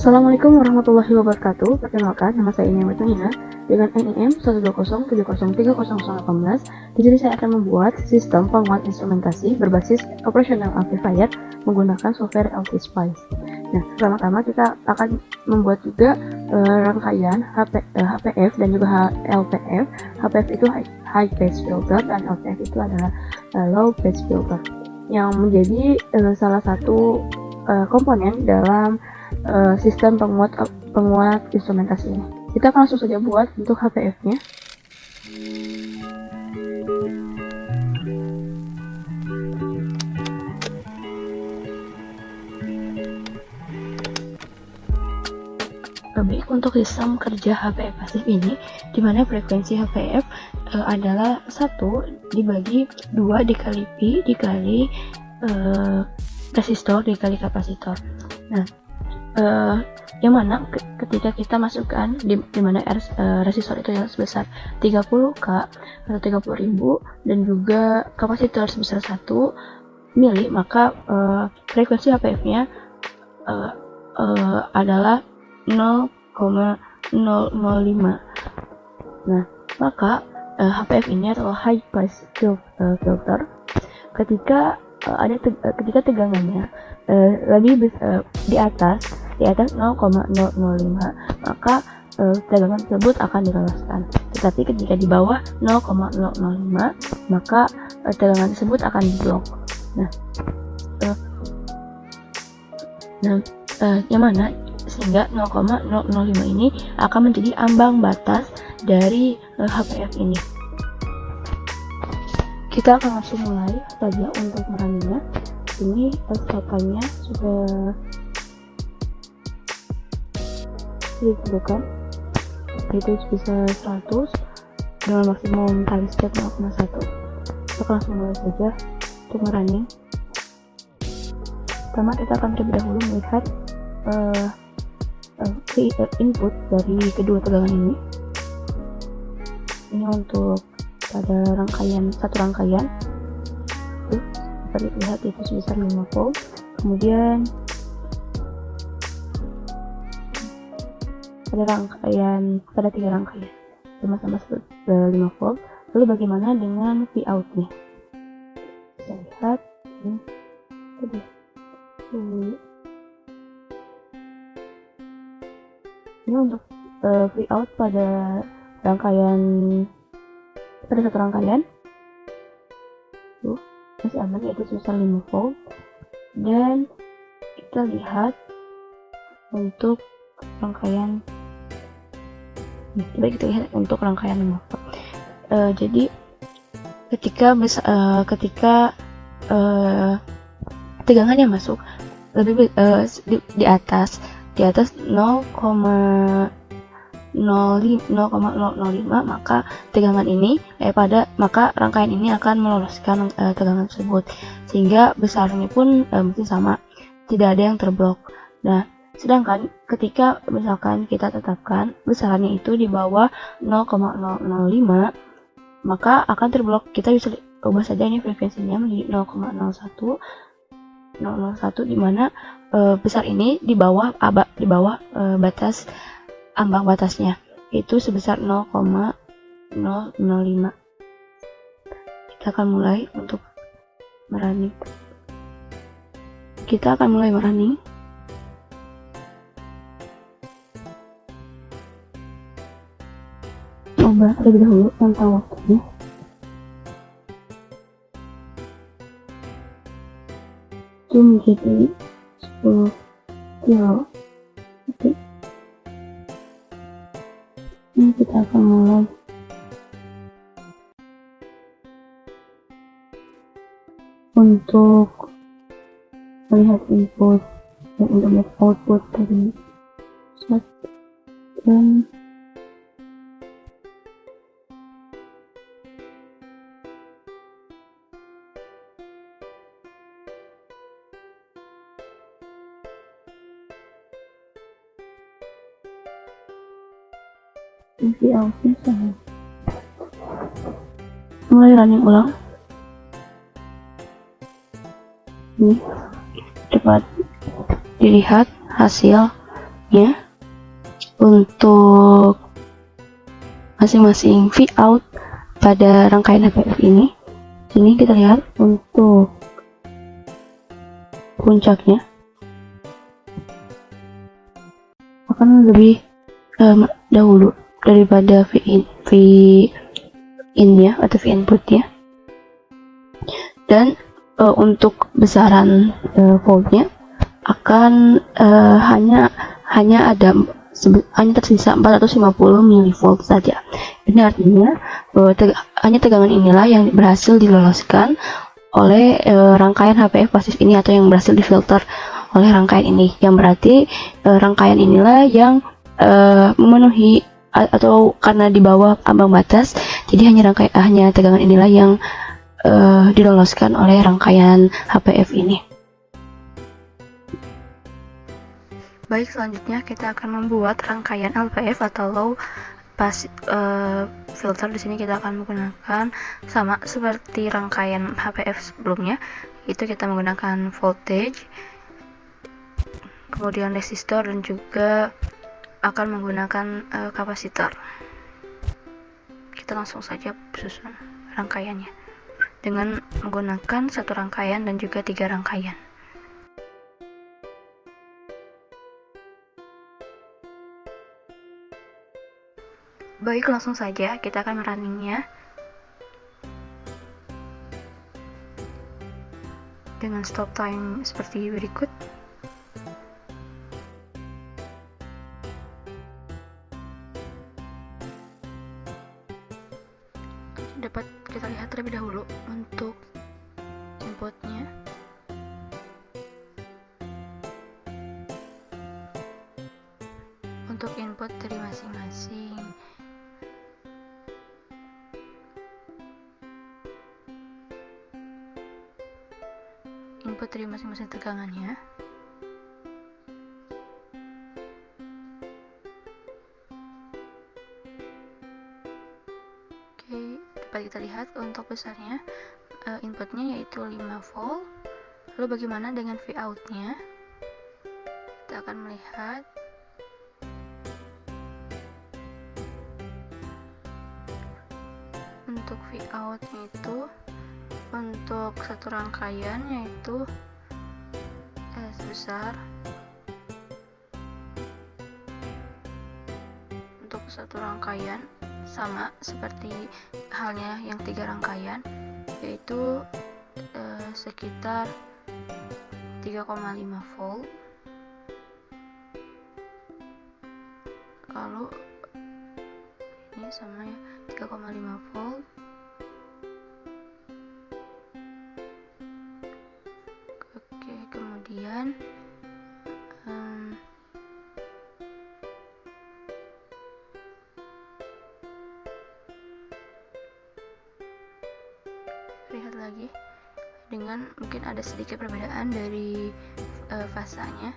Assalamualaikum warahmatullahi wabarakatuh. Perkenalkan, nama saya Nia Nina dengan NIM 12070030118. Di sini saya akan membuat sistem penguat instrumentasi berbasis operational amplifier menggunakan software LTSpice. Nah, pertama-tama kita akan membuat juga rangkaian HPF dan juga LPF. HPF itu high pass filter dan LPF itu adalah low pass filter, yang menjadi salah satu komponen dalam sistem penguat instrumentasi ini. Kita akan langsung saja buat untuk HPF-nya. Baik, untuk sistem kerja HPF pasif ini, di mana frekuensi HPF adalah 1 dibagi 2 dikali Pi dikali resistor dikali kapasitor. Nah, yang mana ketika kita masukkan di mana resistor itu yang sebesar 30K atau 30.000 dan juga kapasitor sebesar 1 mili, maka frekuensi HPF-nya adalah 0,005. Nah, maka HPF ini adalah high pass filter ketika ketika tegangannya lebih di atas 0,005, maka tegangan tersebut akan diloloskan. Tetapi ketika di bawah 0,005, maka tegangan tersebut akan diblok. Yang mana sehingga 0,005 ini akan menjadi ambang batas dari HPF ini. Kita akan langsung mulai saja untuk merunnya. Ini STK-nya sudah ditentukan, itu bisa 100 dengan maksimum time step 0,1. Kita langsung mulai saja untuk merunning. Pertama kita akan terlebih dahulu melihat input dari kedua tegangan ini. Ini untuk pada satu rangkaian itu dapat dilihat itu sebesar 5 volt. Kemudian pada 3 rangkaian sama-sama 5 volt. Lalu bagaimana dengan Vout nya? Kita lihat ini tadi ini untuk Vout pada satu rangkaian masih aman, yaitu sebesar 5 volt. Dan kita lihat untuk rangkaian coba kita lihat untuk rangkaian 5 volt. Jadi ketika tegangannya masuk lebih di atas 0,005, maka tegangan ini maka rangkaian ini akan meloloskan tegangan tersebut, sehingga besarnya pun mesti sama, tidak ada yang terblok. Nah, sedangkan ketika misalkan kita tetapkan besarannya itu di bawah 0,005, maka akan terblok. Kita bisa ubah saja ini frekuensinya menjadi 0,01, di mana besar ini di bawah batas ambang batasnya, itu sebesar 0,005. Kita akan mulai untuk merunning. Coba terlebih dahulu tentang waktunya. Itu menjadi 10 kilo. Oke. Ini kita akan mulai. Untuk melihat input dan untuk melihat output dari set dan Vout-nya sama. Mulai running ulang. Ini dapat dilihat hasil outputnya untuk masing-masing V out pada rangkaian HPF ini. Sini kita lihat untuk puncaknya akan lebih dahulu daripada V in ya atau V input ya. Dan untuk besaran voltnya akan hanya tersisa 450 mV saja. Ini artinya hanya tegangan inilah yang berhasil diloloskan oleh rangkaian HPF pasif ini atau yang berhasil difilter oleh rangkaian ini. Yang berarti rangkaian inilah yang memenuhi atau karena di bawah ambang batas, jadi hanya tegangan inilah yang diloloskan oleh rangkaian HPF ini. Baik, selanjutnya kita akan membuat rangkaian LPF atau low pass filter. Di sini kita akan menggunakan sama seperti rangkaian HPF sebelumnya, itu kita menggunakan voltage, kemudian resistor, dan juga akan menggunakan kapasitor. Kita langsung saja susun rangkaiannya dengan menggunakan satu rangkaian dan juga 3 rangkaian. Baik, langsung saja kita akan merunningnya dengan stop time seperti berikut. Dapat kita lihat terlebih dahulu untuk inputnya. Untuk input dari masing-masing tegangannya. Oke, dapat kita lihat untuk besarnya inputnya yaitu 5 volt. Lalu bagaimana dengan V out-nya? Kita akan melihat untuk V out-nya itu untuk satu rangkaian yaitu sebesar, untuk satu rangkaian sama seperti halnya yang 3 rangkaian, yaitu sekitar 3,5 volt. Lalu ini sama ya, 3,5 volt. Oke, kemudian lihat lagi dengan mungkin ada sedikit perbedaan dari fasanya,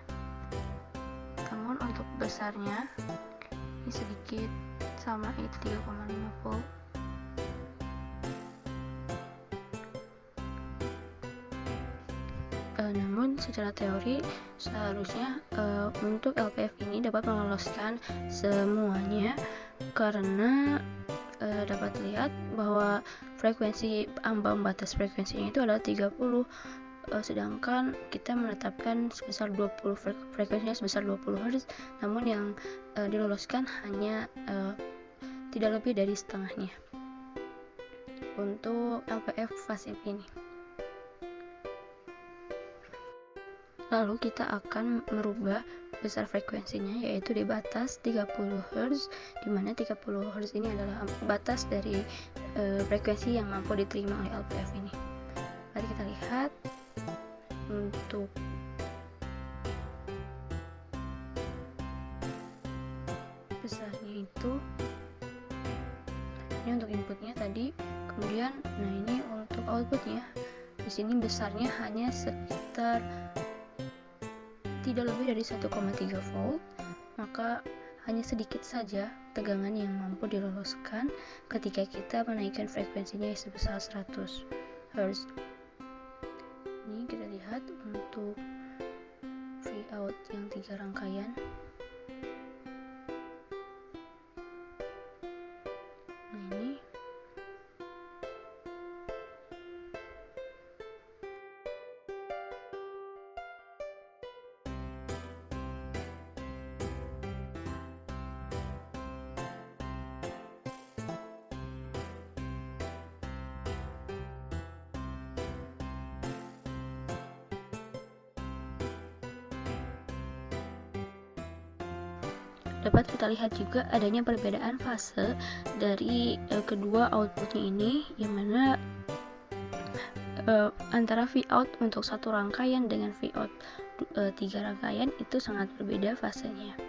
namun untuk besarnya ini sedikit sama, itu 3,5 volt. Namun secara teori seharusnya untuk LPF ini dapat meloloskan semuanya, karena dapat lihat bahwa frekuensi ambang batas frekuensinya itu adalah 30, sedangkan kita menetapkan sebesar 20, frekuensinya sebesar 20 Hz, namun yang diloloskan hanya tidak lebih dari setengahnya untuk LPF pasif ini. Lalu kita akan merubah besar frekuensinya, yaitu di batas 30 Hz, dimana 30 Hz ini adalah batas dari frekuensi yang mampu diterima oleh LPF ini. Mari kita lihat untuk besarnya itu, ini untuk inputnya tadi, kemudian nah ini untuk outputnya. Di sini besarnya hanya sekitar tidak lebih dari 1,3 volt, maka hanya sedikit saja tegangan yang mampu diloloskan ketika kita menaikkan frekuensinya sebesar 100 Hz. Ini kita lihat untuk V out yang 3 rangkaian. dapat kita lihat juga adanya perbedaan fase dari kedua outputnya ini, yang mana antara Vout untuk satu rangkaian dengan Vout 3 rangkaian itu sangat berbeda fasenya.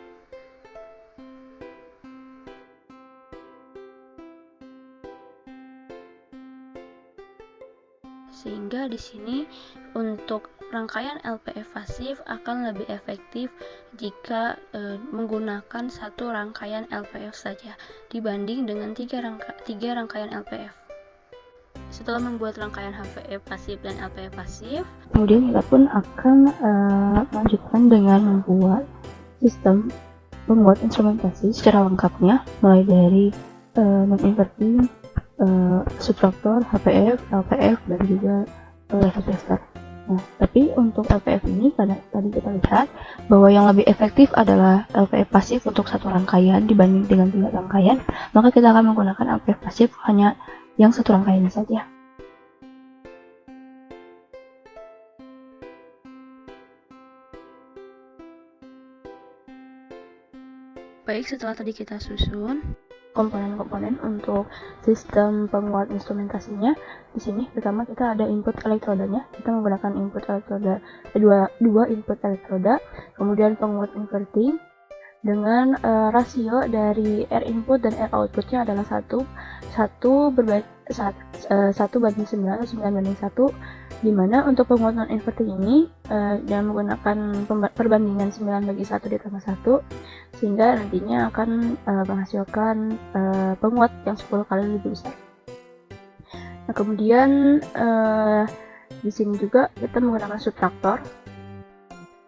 Sehingga di sini untuk rangkaian LPF pasif akan lebih efektif jika menggunakan satu rangkaian LPF saja dibanding dengan tiga rangkaian LPF. Setelah membuat rangkaian HVF pasif dan LPF pasif, kemudian kita pun akan melanjutkan dengan membuat sistem membuat instrumentasi secara lengkapnya, mulai dari non-inverting, subtraktor, HPF, LPF, dan juga level tester. Nah, tapi untuk LPF ini, karena tadi kita lihat bahwa yang lebih efektif adalah LPF pasif untuk satu rangkaian dibanding dengan 3 rangkaian, maka kita akan menggunakan LPF pasif hanya yang satu rangkaian saja. Baik, setelah tadi kita susun komponen-komponen untuk sistem penguat instrumentasinya. Di sini pertama kita ada input elektrodanya. Kita menggunakan input elektroda dua input elektroda, kemudian penguat inverting dengan rasio dari R input dan R outputnya adalah 1 banding 9 atau 9 banding 1, dimana untuk penguat non inverting ini dengan menggunakan perbandingan 9 bagi 1 ditambah 1, sehingga nantinya akan menghasilkan penguat yang 10 kali lebih besar. Nah, kemudian di sini juga kita menggunakan subtraktor,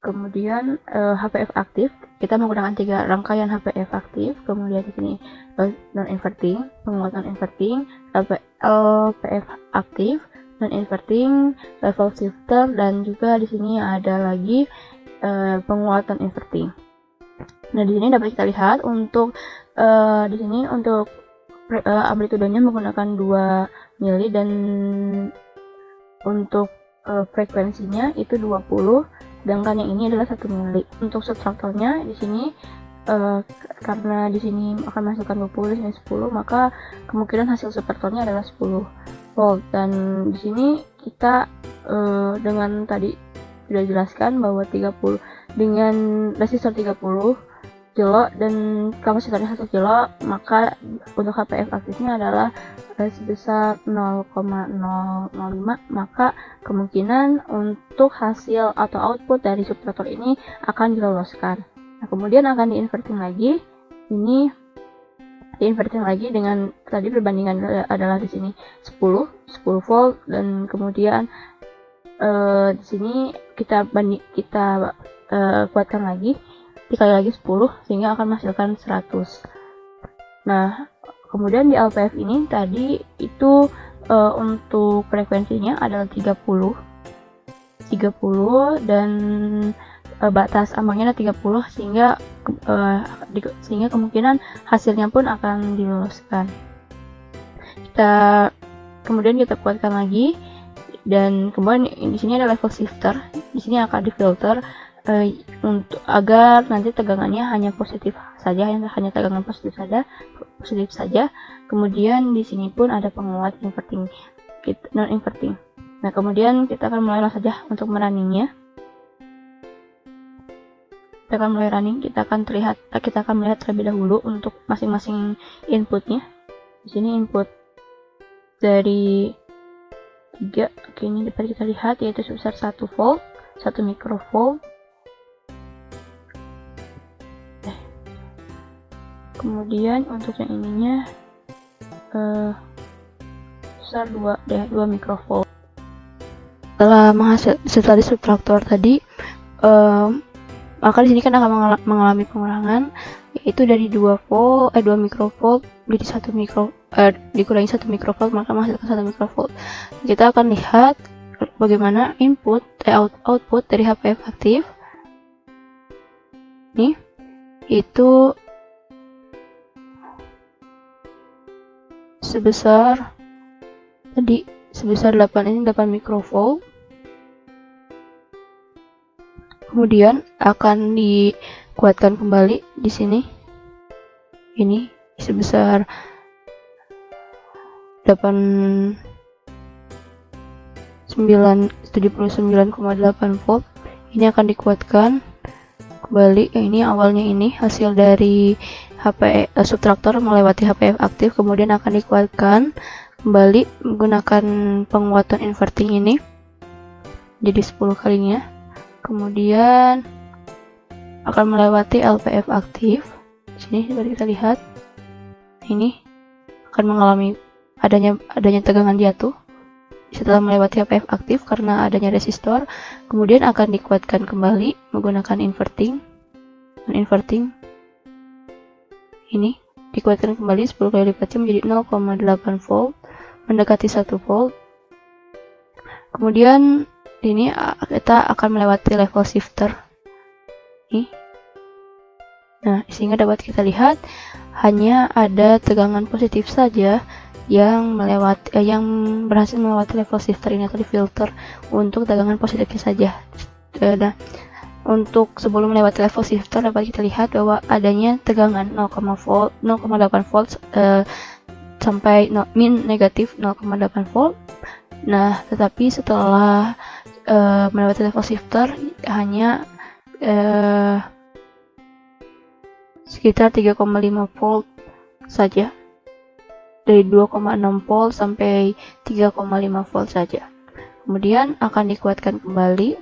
kemudian HPF aktif. Kita menggunakan 3 rangkaian HPF aktif, kemudian di sini non-inverting, penguat non-inverting, LPF aktif, non-inverting, level shifter, dan juga di sini ada lagi penguat non-inverting. Nah, di sini dapat kita lihat untuk di sini untuk amplitudenya menggunakan 2 mili dan untuk frekuensinya itu 20. Sedangkan yang ini adalah 1 mili. Untuk subtraktornya di sini karena di sini akan menghasilkan 20 dan 10, maka kemungkinan hasil subtraktornya adalah 10 volt. Dan di sini kita dengan tadi sudah jelaskan bahwa 30 dengan resistor 30 kilo dan kapasitornya 1 kilo, maka untuk HPF aktifnya adalah sebesar 0,005, maka kemungkinan untuk hasil atau output dari subtraktor ini akan diloloskan. Nah, kemudian akan diinverting lagi. Ini diinverting lagi dengan tadi perbandingan adalah di sini 10 volt, dan kemudian di sini kita kuatkan lagi dikali lagi 10 sehingga akan menghasilkan 100. Nah, kemudian di LPF ini tadi itu untuk frekuensinya adalah 30 dan batas ambangnya adalah 30, sehingga kemungkinan hasilnya pun akan diloloskan. Kemudian kita kuatkan lagi, dan kemudian di sini ada level shifter. Di sini akan difilter untuk agar nanti tegangannya hanya positif saja, hanya tegangan positif saja. Kemudian di sini pun ada penguat inverting, non inverting. Nah, kemudian kita akan mulai saja untuk merunningnya. Kita akan mulai running. Kita akan melihat terlebih dahulu untuk masing-masing inputnya. Di sini input dari 3, ini dapat kita lihat yaitu sebesar 1 volt, 1 mikrovolt. Kemudian untuk yang ininya besar 2 mikrovolt. Setelah di subtraktor tadi, maka di sini kan akan mengalami pengurangan, yaitu dari 2 mikrovolt jadi 1 dikurangi 1 mikrovolt, maka menghasilkan 1 mikrovolt. Kita akan lihat bagaimana output dari HPF aktif nih, itu sebesar 8 mikrovolt. Kemudian akan dikuatkan kembali di sini ini sebesar 79,8 volt. Ini akan dikuatkan kembali. Ini awalnya ini hasil dari subtraktor melewati HPF aktif, kemudian akan dikuatkan kembali menggunakan penguatan inverting ini jadi 10 kalinya, kemudian akan melewati LPF aktif. Sini dapat kita lihat ini akan mengalami adanya tegangan jatuh setelah melewati HPF aktif karena adanya resistor, kemudian akan dikuatkan kembali menggunakan inverting. Ini dikuatkan kembali 10 kali lipatnya menjadi 0,8 volt, mendekati 1 volt. Kemudian ini kita akan melewati level shifter. Nah, sehingga dapat kita lihat hanya ada tegangan positif saja yang berhasil melewati level shifter ini atau di filter untuk tegangan positifnya saja. Nah, untuk sebelum melewati level shifter dapat kita lihat bahwa adanya tegangan 0,8 volt sampai negatif 0,8 volt. Nah, tetapi setelah melewati level shifter hanya sekitar 3,5 volt saja, dari 2,6 volt sampai 3,5 volt saja. Kemudian akan dikuatkan kembali.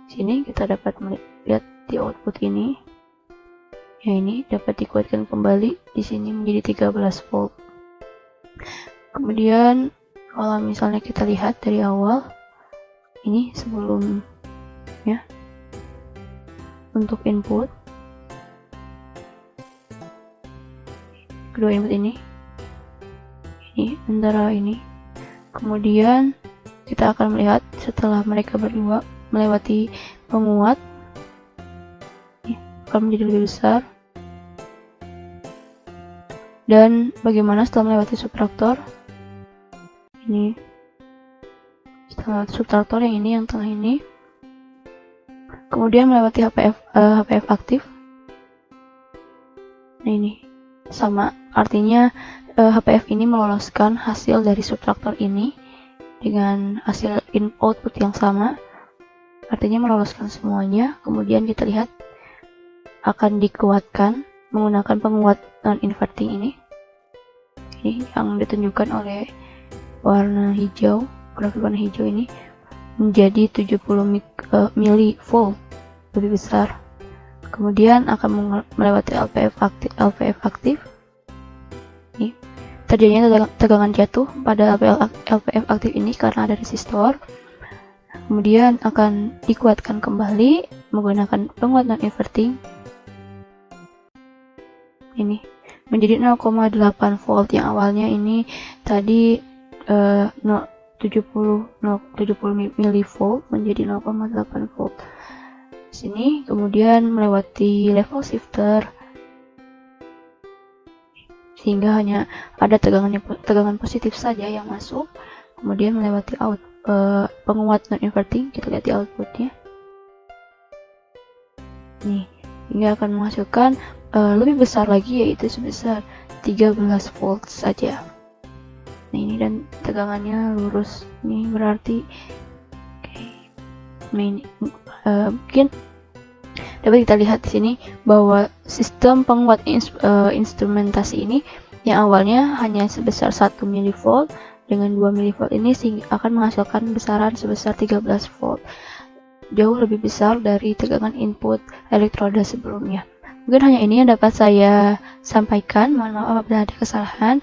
Sini kita dapat melihat di output ini. Ya, ini dapat dikuatkan kembali di sini menjadi 13 volt. Kemudian kalau misalnya kita lihat dari awal ini sebelum ya untuk input kedua input ini antara ini, kemudian kita akan melihat setelah mereka berdua melewati penguat akan menjadi lebih besar. Dan bagaimana setelah melewati subtraktor ini, setelah subtraktor yang ini, yang tengah ini, kemudian melewati HPF aktif. Nah, ini sama, artinya HPF ini meloloskan hasil dari subtraktor ini dengan hasil output yang sama, artinya meloloskan semuanya. Kemudian kita lihat akan dikuatkan menggunakan penguat non-inverting ini yang ditunjukkan oleh warna hijau, grafik warna hijau ini menjadi 70 mV lebih besar. Kemudian akan melewati LPF aktif. Ini terjadinya tegangan jatuh pada LPF aktif ini karena ada resistor. Kemudian akan dikuatkan kembali menggunakan penguat non-inverting ini menjadi 0,8 volt, yang awalnya ini tadi 70 mV menjadi 0,8 volt. Sini kemudian melewati level shifter sehingga hanya ada tegangan positif saja yang masuk, kemudian melewati penguat non inverting. Kita lihat di outputnya nih, hingga akan menghasilkan lebih besar lagi, yaitu sebesar 13 volt saja. Nah, ini dan tegangannya lurus, ini berarti mungkin dapat kita lihat di sini bahwa sistem penguat instrumentasi ini yang awalnya hanya sebesar 1 mV dengan 2 mV ini akan menghasilkan besaran sebesar 13 volt, jauh lebih besar dari tegangan input elektroda sebelumnya. Mungkin hanya ini yang dapat saya sampaikan. Mohon maaf apabila ada kesalahan.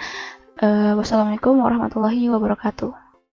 Wassalamualaikum warahmatullahi wabarakatuh.